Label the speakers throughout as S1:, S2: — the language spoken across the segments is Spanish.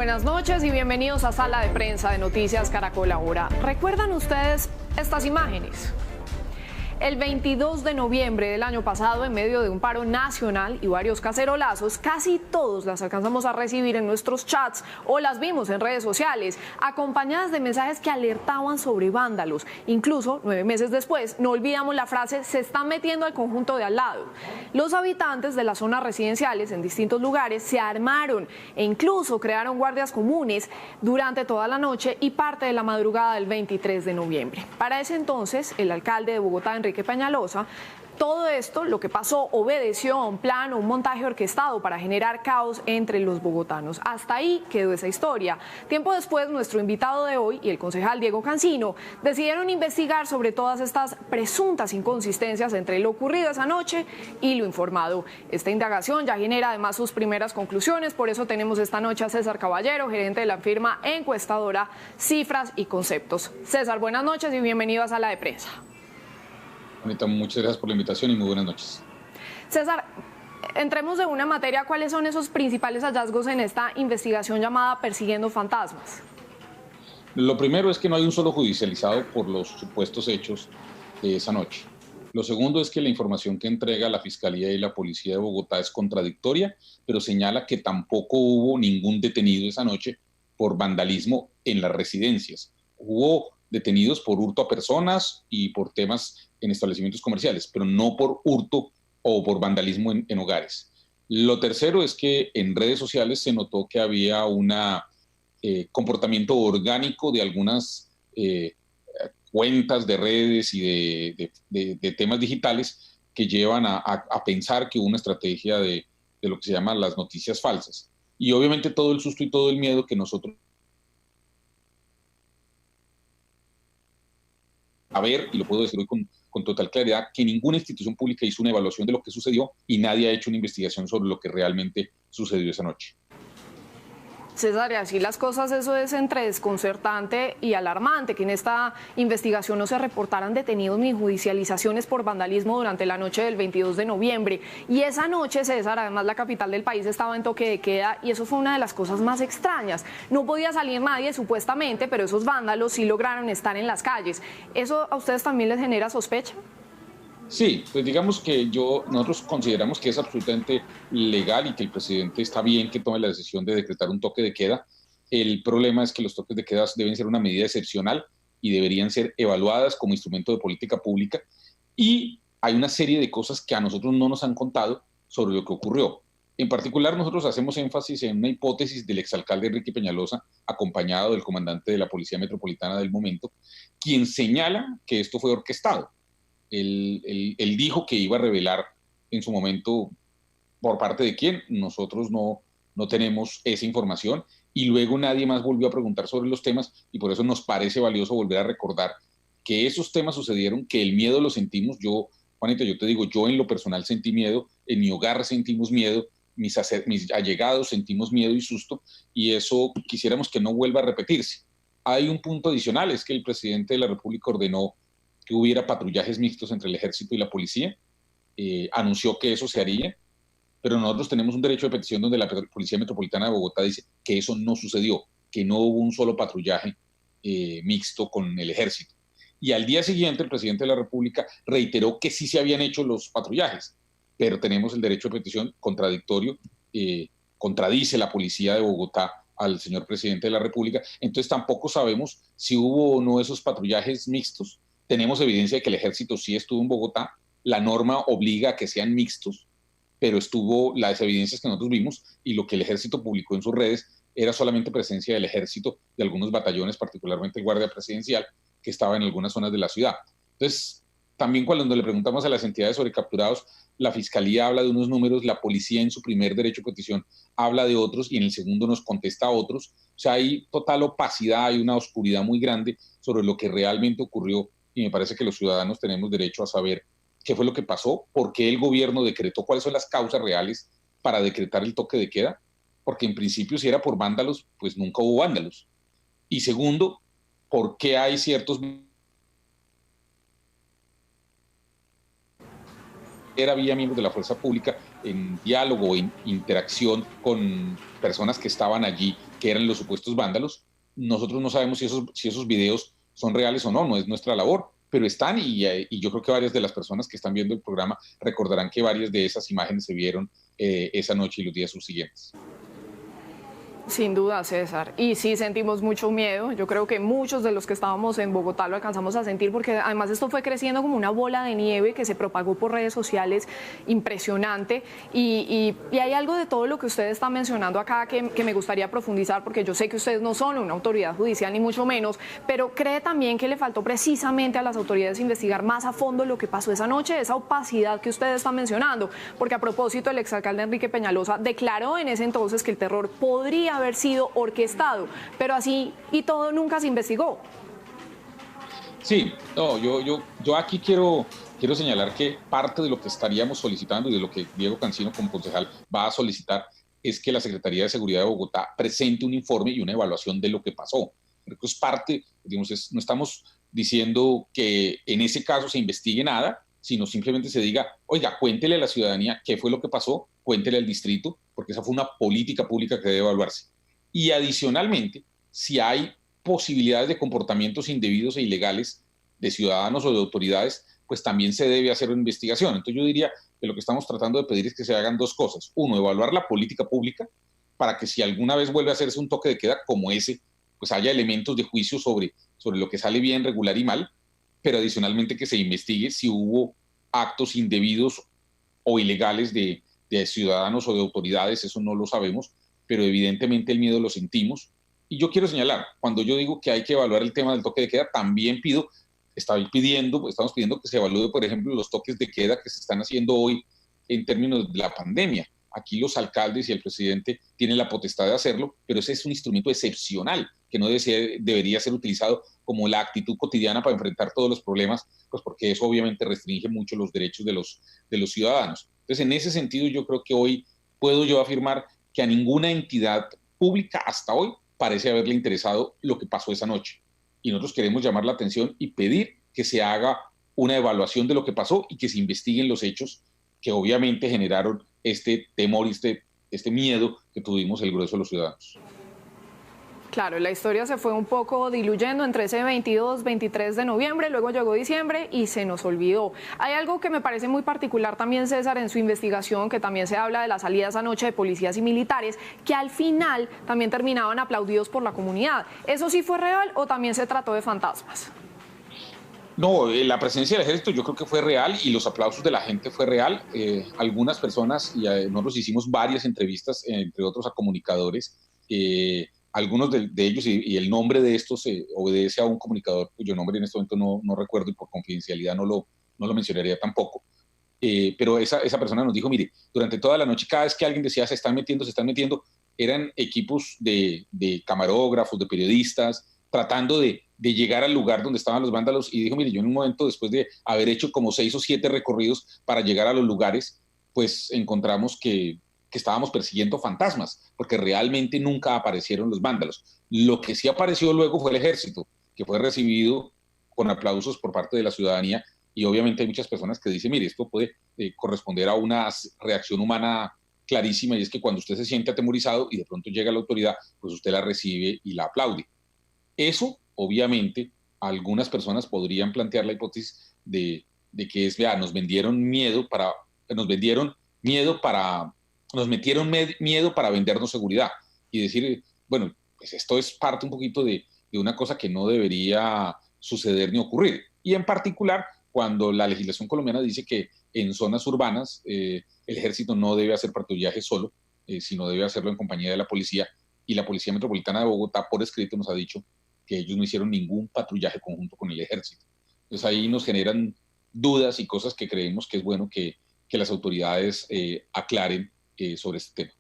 S1: buenas noches y bienvenidos a Sala de Prensa de Noticias Caracol Ahora. ¿Recuerdan ustedes estas imágenes? El 22 de noviembre del año pasado, en medio de un paro nacional y varios cacerolazos, casi todos las alcanzamos a recibir en nuestros chats o las vimos en redes sociales, acompañadas de mensajes que alertaban sobre vándalos. Incluso, 9 meses después, no olvidamos la frase "se están metiendo al conjunto de al lado". Los habitantes de las zonas residenciales en distintos lugares se armaron e incluso crearon guardias comunes durante toda la noche y parte de la madrugada del 23 de noviembre. Para ese entonces, el alcalde de Bogotá, Enrique Peñalosa, todo esto, lo que pasó, obedeció a un plan o un montaje orquestado para generar caos entre los bogotanos. Hasta ahí quedó esa historia. Tiempo después, nuestro invitado de hoy y el concejal Diego Cancino decidieron investigar sobre todas estas presuntas inconsistencias entre lo ocurrido esa noche y lo informado. Esta indagación ya genera además sus primeras conclusiones, por eso tenemos esta noche a César Caballero, gerente de la firma encuestadora Cifras y Conceptos. César, buenas noches y bienvenido a Sala de Prensa.
S2: Anita, muchas gracias por la invitación y muy buenas noches.
S1: César, entremos de una materia. ¿Cuáles son esos principales hallazgos en esta investigación llamada Persiguiendo Fantasmas?
S2: Lo primero es que no hay un solo judicializado por los supuestos hechos de esa noche. Lo segundo es que la información que entrega la Fiscalía y la Policía de Bogotá es contradictoria, pero señala que tampoco hubo ningún detenido esa noche por vandalismo en las residencias. Hubo detenidos por hurto a personas y por temas en establecimientos comerciales, pero no por hurto o por vandalismo en hogares. Lo tercero es que en redes sociales se notó que había un comportamiento orgánico de algunas cuentas de redes y de temas digitales que llevan a pensar que hubo una estrategia de lo que se llama las noticias falsas. Y obviamente todo el susto y todo el miedo que nosotros a ver, y lo puedo decir hoy con total claridad, que ninguna institución pública hizo una evaluación de lo que sucedió y nadie ha hecho una investigación sobre lo que realmente sucedió esa noche.
S1: César, y así las cosas, eso es entre desconcertante y alarmante, que en esta investigación no se reportaran detenidos ni judicializaciones por vandalismo durante la noche del 22 de noviembre. Y esa noche, César, además la capital del país estaba en toque de queda y eso fue una de las cosas más extrañas. No podía salir nadie, supuestamente, pero esos vándalos sí lograron estar en las calles. ¿Eso a ustedes también les genera sospecha?
S2: Sí, pues digamos que nosotros consideramos que es absolutamente legal y que el presidente está bien que tome la decisión de decretar un toque de queda. El problema es que los toques de queda deben ser una medida excepcional y deberían ser evaluadas como instrumento de política pública. Y hay una serie de cosas que a nosotros no nos han contado sobre lo que ocurrió. En particular, nosotros hacemos énfasis en una hipótesis del exalcalde Enrique Peñalosa, acompañado del comandante de la Policía Metropolitana del momento, quien señala que esto fue orquestado. Él dijo que iba a revelar en su momento por parte de quién. Nosotros no tenemos esa información y luego nadie más volvió a preguntar sobre los temas y por eso nos parece valioso volver a recordar que esos temas sucedieron, que el miedo lo sentimos. Juanita, yo te digo, yo en lo personal sentí miedo, en mi hogar sentimos miedo, mis allegados sentimos miedo y susto y eso quisiéramos que no vuelva a repetirse. Hay un punto adicional, es que el presidente de la República ordenó que hubiera patrullajes mixtos entre el ejército y la policía, anunció que eso se haría, pero nosotros tenemos un derecho de petición donde la Policía Metropolitana de Bogotá dice que eso no sucedió, que no hubo un solo patrullaje mixto con el ejército. Y al día siguiente el presidente de la República reiteró que sí se habían hecho los patrullajes, pero tenemos el derecho de petición contradictorio, contradice la policía de Bogotá al señor presidente de la República, entonces tampoco sabemos si hubo o no esos patrullajes mixtos. Tenemos evidencia de que el ejército sí estuvo en Bogotá, la norma obliga a que sean mixtos, pero estuvo las evidencias que nosotros vimos y lo que el ejército publicó en sus redes era solamente presencia del ejército, de algunos batallones, particularmente el guardia presidencial, que estaba en algunas zonas de la ciudad. Entonces, también cuando le preguntamos a las entidades sobre capturados, la Fiscalía habla de unos números, la policía en su primer derecho de petición habla de otros y en el segundo nos contesta a otros. O sea, hay total opacidad, hay una oscuridad muy grande sobre lo que realmente ocurrió y me parece que los ciudadanos tenemos derecho a saber qué fue lo que pasó, por qué el gobierno decretó, cuáles son las causas reales para decretar el toque de queda, porque en principio si era por vándalos, pues nunca hubo vándalos. Y segundo, por qué hay ciertos había miembros de la fuerza pública en diálogo, en interacción con personas que estaban allí, que eran los supuestos vándalos. Nosotros no sabemos si esos videos son reales o no, no es nuestra labor, pero están y yo creo que varias de las personas que están viendo el programa recordarán que varias de esas imágenes se vieron esa noche y los días subsiguientes.
S1: Sin duda, César. Y sí sentimos mucho miedo. Yo creo que muchos de los que estábamos en Bogotá lo alcanzamos a sentir porque además esto fue creciendo como una bola de nieve que se propagó por redes sociales impresionante. Y hay algo de todo lo que usted está mencionando acá que me gustaría profundizar porque yo sé que ustedes no son una autoridad judicial ni mucho menos, pero cree también que le faltó precisamente a las autoridades investigar más a fondo lo que pasó esa noche, esa opacidad que usted está mencionando. Porque a propósito, el exalcalde Enrique Peñalosa declaró en ese entonces que el terror podría haber sido orquestado, pero así y todo nunca se investigó.
S2: Sí, no, yo aquí quiero señalar que parte de lo que estaríamos solicitando y de lo que Diego Cancino como concejal va a solicitar es que la Secretaría de Seguridad de Bogotá presente un informe y una evaluación de lo que pasó. Creo que es parte, digamos, no estamos diciendo que en ese caso se investigue nada, sino simplemente se diga, oiga, cuéntele a la ciudadanía qué fue lo que pasó, cuéntele al distrito, porque esa fue una política pública que debe evaluarse. Y adicionalmente, si hay posibilidades de comportamientos indebidos e ilegales de ciudadanos o de autoridades, pues también se debe hacer una investigación. Entonces yo diría que lo que estamos tratando de pedir es que se hagan dos cosas. Uno, evaluar la política pública para que si alguna vez vuelve a hacerse un toque de queda como ese, pues haya elementos de juicio sobre lo que sale bien, regular y mal, pero adicionalmente que se investigue si hubo actos indebidos o ilegales de ciudadanos o de autoridades, eso no lo sabemos, pero evidentemente el miedo lo sentimos. Y yo quiero señalar, cuando yo digo que hay que evaluar el tema del toque de queda, también estamos pidiendo que se evalúe, por ejemplo, los toques de queda que se están haciendo hoy en términos de la pandemia. Aquí los alcaldes y el presidente tienen la potestad de hacerlo, pero ese es un instrumento excepcional que no debería ser utilizado como la actitud cotidiana para enfrentar todos los problemas, pues porque eso obviamente restringe mucho los derechos de los ciudadanos. Entonces, en ese sentido, yo creo que hoy puedo yo afirmar que a ninguna entidad pública hasta hoy parece haberle interesado lo que pasó esa noche. Y nosotros queremos llamar la atención y pedir que se haga una evaluación de lo que pasó y que se investiguen los hechos que obviamente generaron este temor y este miedo que tuvimos el grueso de los ciudadanos.
S1: Claro, la historia se fue un poco diluyendo entre ese 22, 23 de noviembre, luego llegó diciembre y se nos olvidó. Hay algo que me parece muy particular también, César, en su investigación, que también se habla de las salidas anoche de policías y militares, que al final también terminaban aplaudidos por la comunidad. ¿Eso sí fue real o también se trató de fantasmas?
S2: No, la presencia del ejército yo creo que fue real y los aplausos de la gente fue real. Algunas personas, y nosotros hicimos varias entrevistas, entre otros a comunicadores, algunos de ellos, y el nombre de estos obedece a un comunicador cuyo nombre en este momento no recuerdo y por confidencialidad no lo mencionaría tampoco. Pero esa persona nos dijo, mire, durante toda la noche, cada vez que alguien decía se están metiendo, eran equipos de camarógrafos, de periodistas, tratando de llegar al lugar donde estaban los vándalos, y dijo, mire, yo en un momento, después de haber hecho como 6 o 7 recorridos para llegar a los lugares, pues encontramos que estábamos persiguiendo fantasmas, porque realmente nunca aparecieron los vándalos. Lo que sí apareció luego fue el ejército, que fue recibido con aplausos por parte de la ciudadanía, y obviamente hay muchas personas que dicen, mire, esto puede corresponder a una reacción humana clarísima, y es que cuando usted se siente atemorizado y de pronto llega la autoridad, pues usted la recibe y la aplaude. Eso, obviamente, algunas personas podrían plantear la hipótesis de que nos metieron miedo para vendernos seguridad y decir, bueno, pues esto es parte un poquito de una cosa que no debería suceder ni ocurrir. Y en particular, cuando la legislación colombiana dice que en zonas urbanas el ejército no debe hacer patrullaje solo, sino debe hacerlo en compañía de la policía, y la Policía Metropolitana de Bogotá por escrito nos ha dicho que ellos no hicieron ningún patrullaje conjunto con el ejército. Entonces ahí nos generan dudas y cosas que creemos que es bueno que las autoridades aclaren sobre este tema.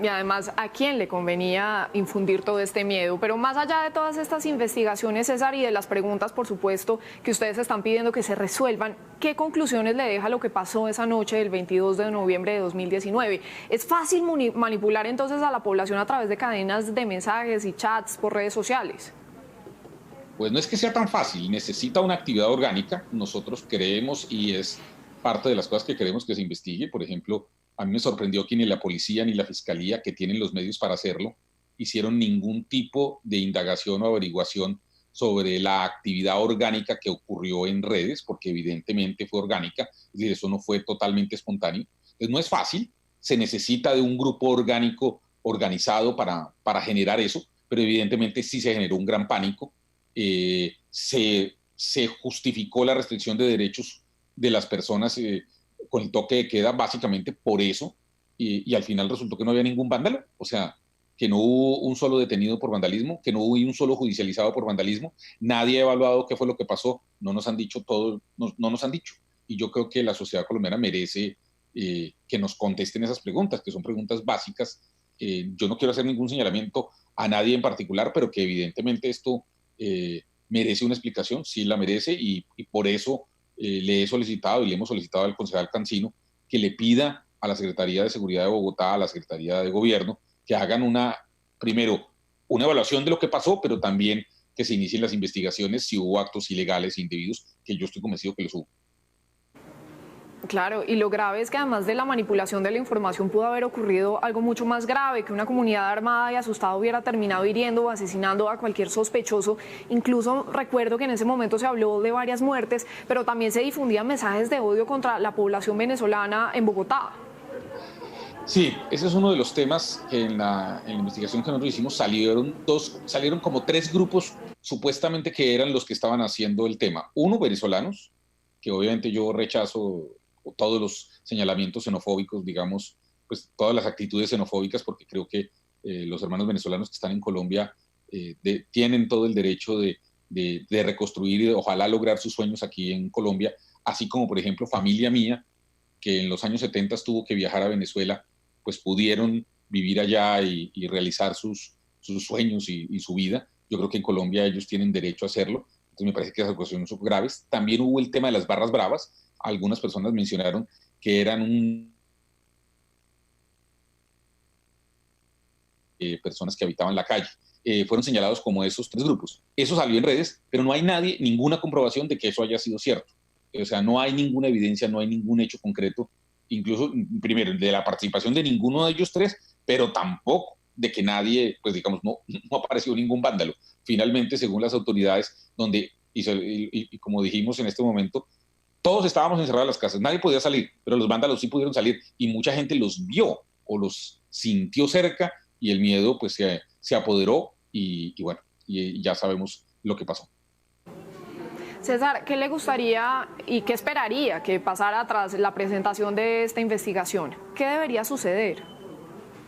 S1: Y además, ¿a quién le convenía infundir todo este miedo? Pero más allá de todas estas investigaciones, César, y de las preguntas, por supuesto, que ustedes están pidiendo que se resuelvan, ¿qué conclusiones le deja lo que pasó esa noche del 22 de noviembre de 2019? ¿Es fácil manipular entonces a la población a través de cadenas de mensajes y chats por redes sociales?
S2: Pues no es que sea tan fácil, necesita una actividad orgánica. Nosotros creemos, y es parte de las cosas que queremos que se investigue. Por ejemplo, a mí me sorprendió que ni la policía ni la fiscalía, que tienen los medios para hacerlo, hicieron ningún tipo de indagación o averiguación sobre la actividad orgánica que ocurrió en redes, porque evidentemente fue orgánica, es decir, eso no fue totalmente espontáneo. Entonces no es fácil, se necesita de un grupo orgánico organizado para generar eso, pero evidentemente sí se generó un gran pánico. Se justificó la restricción de derechos de las personas con el toque de queda básicamente por eso, y al final resultó que no había ningún vándalo, o sea, que no hubo un solo detenido por vandalismo, que no hubo un solo judicializado por vandalismo, nadie ha evaluado qué fue lo que pasó, no nos han dicho todo, no nos han dicho, y yo creo que la sociedad colombiana merece que nos contesten esas preguntas, que son preguntas básicas. Yo no quiero hacer ningún señalamiento a nadie en particular, pero que evidentemente esto merece una explicación, sí la merece, y por eso le he solicitado y le hemos solicitado al concejal Cancino que le pida a la Secretaría de Seguridad de Bogotá, a la Secretaría de Gobierno, que hagan primero, una evaluación de lo que pasó, pero también que se inicien las investigaciones si hubo actos ilegales e indebidos, que yo estoy convencido que los hubo.
S1: Claro, y lo grave es que además de la manipulación de la información pudo haber ocurrido algo mucho más grave, que una comunidad armada y asustada hubiera terminado hiriendo o asesinando a cualquier sospechoso. Incluso recuerdo que en ese momento se habló de varias muertes, pero también se difundían mensajes de odio contra la población venezolana en Bogotá.
S2: Sí, ese es uno de los temas que en la investigación que nosotros hicimos salieron como tres grupos supuestamente que eran los que estaban haciendo el tema. Uno, venezolanos, que obviamente yo rechazo todos los señalamientos xenofóbicos, digamos, pues todas las actitudes xenofóbicas, porque creo que los hermanos venezolanos que están en Colombia tienen todo el derecho de reconstruir y de, ojalá lograr sus sueños aquí en Colombia, así como, por ejemplo, familia mía, que en los años 70 tuvo que viajar a Venezuela, pues pudieron vivir allá y realizar sus sueños y su vida. Yo creo que en Colombia ellos tienen derecho a hacerlo. Entonces me parece que esas cuestiones son graves. También hubo el tema de las barras bravas. Algunas personas mencionaron que eran personas que habitaban la calle. Fueron señalados como esos tres grupos. Eso salió en redes, pero no hay ninguna comprobación de que eso haya sido cierto. O sea, no hay ninguna evidencia, no hay ningún hecho concreto, incluso, primero, de la participación de ninguno de ellos tres, pero tampoco de que nadie, pues digamos, no apareció ningún vándalo. Finalmente, según las autoridades, y como dijimos en este momento, todos estábamos encerrados en las casas, nadie podía salir, pero los vándalos sí pudieron salir y mucha gente los vio o los sintió cerca y el miedo pues se apoderó y bueno, y ya sabemos lo que pasó.
S1: César, ¿qué le gustaría y qué esperaría que pasara tras la presentación de esta investigación? ¿Qué debería suceder?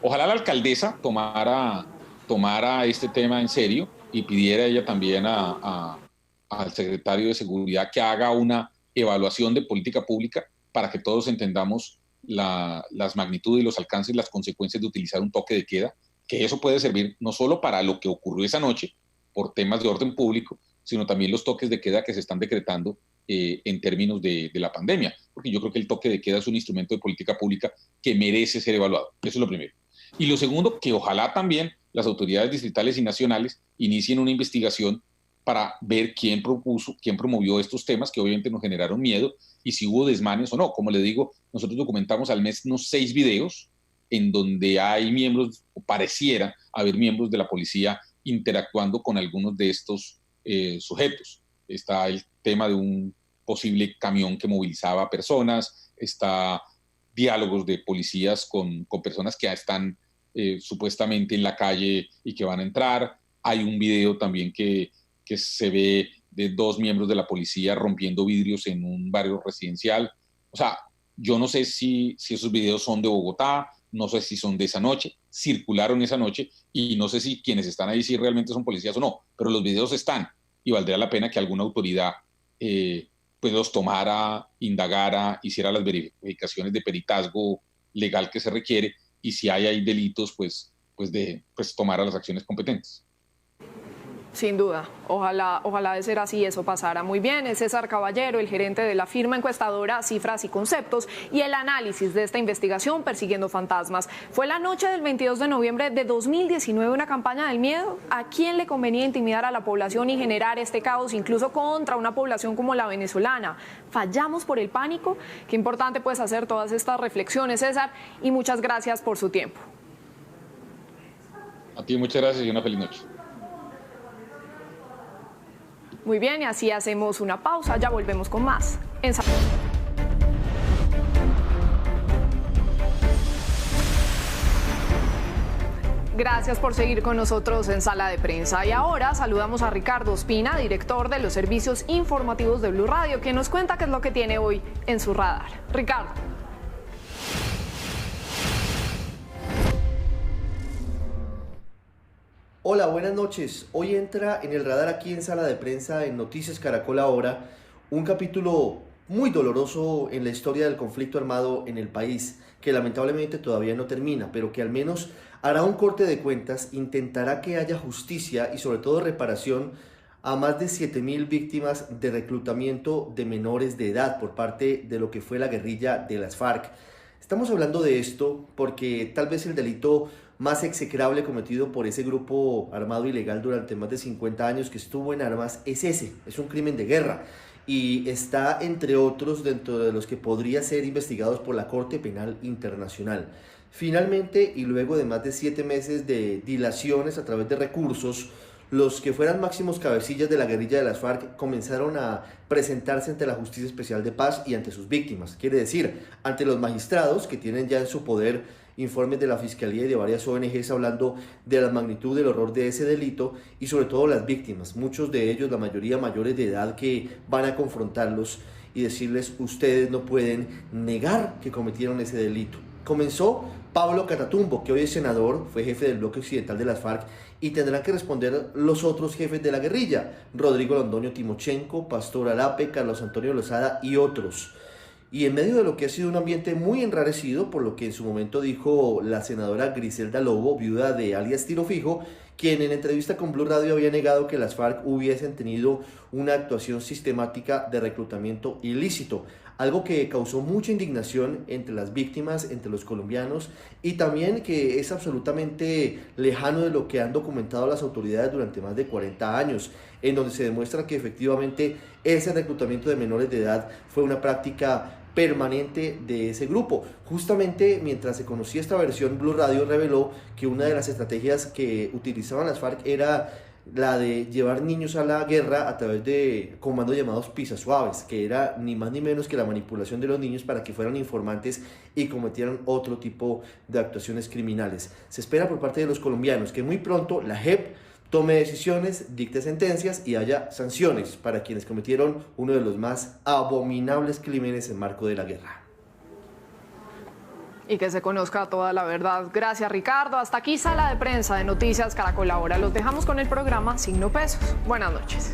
S2: Ojalá la alcaldesa tomara este tema en serio y pidiera ella también al secretario de Seguridad que haga una evaluación de política pública para que todos entendamos las magnitudes y los alcances y las consecuencias de utilizar un toque de queda, que eso puede servir no solo para lo que ocurrió esa noche por temas de orden público, sino también los toques de queda que se están decretando en términos de la pandemia, porque yo creo que el toque de queda es un instrumento de política pública que merece ser evaluado. Eso es lo primero. Y lo segundo, que ojalá también las autoridades distritales y nacionales inicien una investigación para ver quién promovió estos temas que obviamente nos generaron miedo y si hubo desmanes o no. Como le digo, nosotros documentamos al mes unos 6 videos en donde hay miembros, o pareciera haber miembros de la policía interactuando con algunos de estos sujetos. Está el tema de un posible camión que movilizaba personas, está diálogos de policías con personas que están supuestamente en la calle y que van a entrar. Hay un video también que se ve de 2 miembros de la policía rompiendo vidrios en un barrio residencial. O sea, yo no sé si esos videos son de Bogotá, no sé si son de esa noche, circularon esa noche y no sé si quienes están ahí si realmente son policías o no, pero los videos están y valdría la pena que alguna autoridad pues los tomara, indagara, hiciera las verificaciones de peritazgo legal que se requiere y si hay delitos, pues tomara las acciones competentes.
S1: Sin duda, ojalá de ser así eso pasara. Muy bien, es César Caballero, el gerente de la firma encuestadora Cifras y Conceptos, y el análisis de esta investigación Persiguiendo Fantasmas. Fue la noche del 22 de noviembre de 2019 una campaña del miedo. ¿A quién le convenía intimidar a la población y generar este caos, incluso contra una población como la venezolana? ¿Fallamos por el pánico? Qué importante pues hacer todas estas reflexiones, César, y muchas gracias por su tiempo.
S2: A ti muchas gracias y una feliz noche.
S1: Muy bien, y así hacemos una pausa, ya volvemos con más. Gracias por seguir con nosotros en Sala de Prensa. Y ahora saludamos a Ricardo Ospina, director de los servicios informativos de Blue Radio, que nos cuenta qué es lo que tiene hoy en su radar. Ricardo.
S3: Hola, buenas noches. Hoy entra en el radar aquí en Sala de Prensa en Noticias Caracol Ahora un capítulo muy doloroso en la historia del conflicto armado en el país, que lamentablemente todavía no termina, pero que al menos hará un corte de cuentas, intentará que haya justicia y sobre todo reparación a más de 7.000 víctimas de reclutamiento de menores de edad por parte de lo que fue la guerrilla de las FARC. Estamos hablando de esto porque tal vez el delito más execrable cometido por ese grupo armado ilegal durante más de 50 años que estuvo en armas es ese, es un crimen de guerra y está entre otros dentro de los que podría ser investigados por la Corte Penal Internacional. Finalmente, y luego de más de 7 meses de dilaciones a través de recursos, los que fueran máximos cabecillas de la guerrilla de las FARC comenzaron a presentarse ante la Justicia Especial de Paz y ante sus víctimas, quiere decir, ante los magistrados que tienen ya en su poder informes de la Fiscalía y de varias ONGs hablando de la magnitud del horror de ese delito y sobre todo las víctimas, muchos de ellos, la mayoría mayores de edad, que van a confrontarlos y decirles: ustedes no pueden negar que cometieron ese delito. Comenzó Pablo Catatumbo, que hoy es senador, fue jefe del bloque occidental de las FARC, y tendrán que responder los otros jefes de la guerrilla: Rodrigo Londoño Timochenko, Pastor Arape, Carlos Antonio Lozada y otros. Y en medio de lo que ha sido un ambiente muy enrarecido, por lo que en su momento dijo la senadora Griselda Lobo, viuda de alias Tiro Fijo, quien en entrevista con Blue Radio había negado que las FARC hubiesen tenido una actuación sistemática de reclutamiento ilícito, algo que causó mucha indignación entre las víctimas, entre los colombianos, y también que es absolutamente lejano de lo que han documentado las autoridades durante más de 40 años, en donde se demuestra que efectivamente ese reclutamiento de menores de edad fue una práctica permanente de ese grupo. Justamente mientras se conocía esta versión, Blue Radio reveló que una de las estrategias que utilizaban las FARC era la de llevar niños a la guerra a través de comandos llamados pisasuaves, que era ni más ni menos que la manipulación de los niños para que fueran informantes y cometieran otro tipo de actuaciones criminales. Se espera por parte de los colombianos que muy pronto la JEP tome decisiones, dicte sentencias y haya sanciones para quienes cometieron uno de los más abominables crímenes en marco de la guerra.
S1: Y que se conozca toda la verdad. Gracias, Ricardo. Hasta aquí Sala de Prensa de Noticias Caracol Ahora. Los dejamos con el programa Signo Pesos. Buenas noches.